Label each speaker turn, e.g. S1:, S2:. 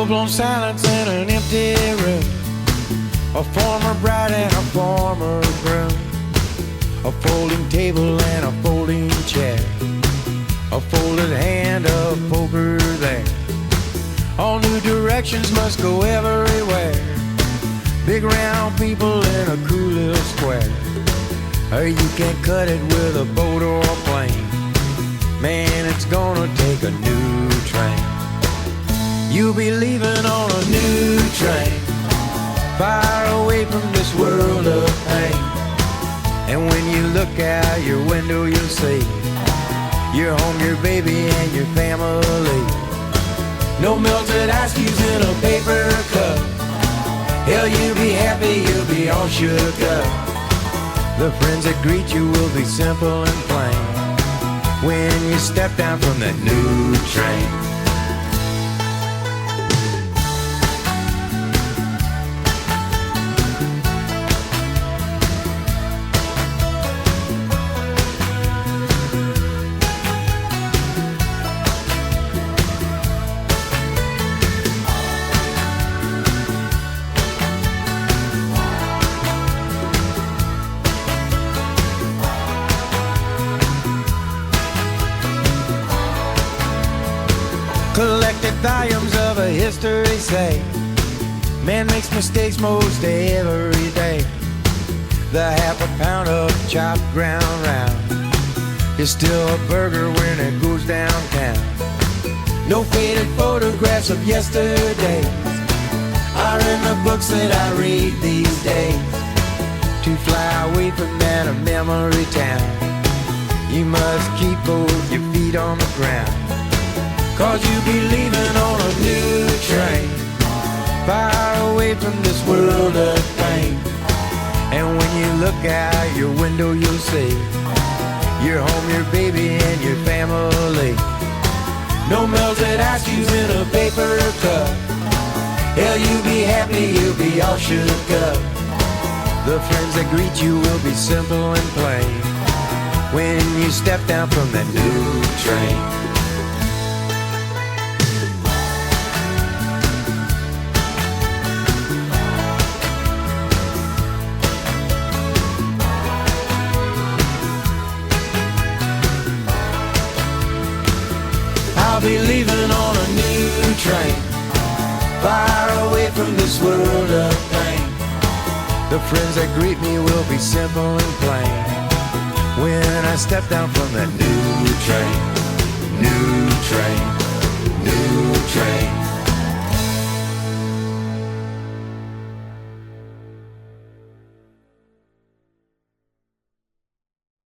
S1: full-blown silence in an empty room. A former bride and a former groom. A folding table and a folding chair. A folded hand of poker there. All new directions must go everywhere. Big round people in a cool little square. Or you can't cut it with a boat or a plane. Man, it's gonna take a new train. You'll be leaving on a new train, far away from this world of pain. And when you look out your window, you'll see your home, your baby, and your family. No melted ice cubes in a paper cup. Hell, you'll be happy, you'll be all shook up. The friends that greet you will be simple and plain when you step down from that new train. Collected volumes of a history say man makes mistakes most every day. The half a pound of chopped ground round is still a burger when it goes downtown. No faded photographs of yesterday are in the books that I read these days. To fly away from that memory town, you must keep both your feet on the ground. 'Cause you'll be leaving on a new train, far away from this world of pain. And when you look out your window, you'll see your home, your baby, and your family. No melted ice cubes in a paper cup. Hell, you'll be happy, you'll be all shook up. The friends that greet you will be simple and plain when you step down from that new train. I'll be leaving on a new train, far away from this world of pain. The friends that greet me will be simple and plain when I step down from that new train, new train, new train.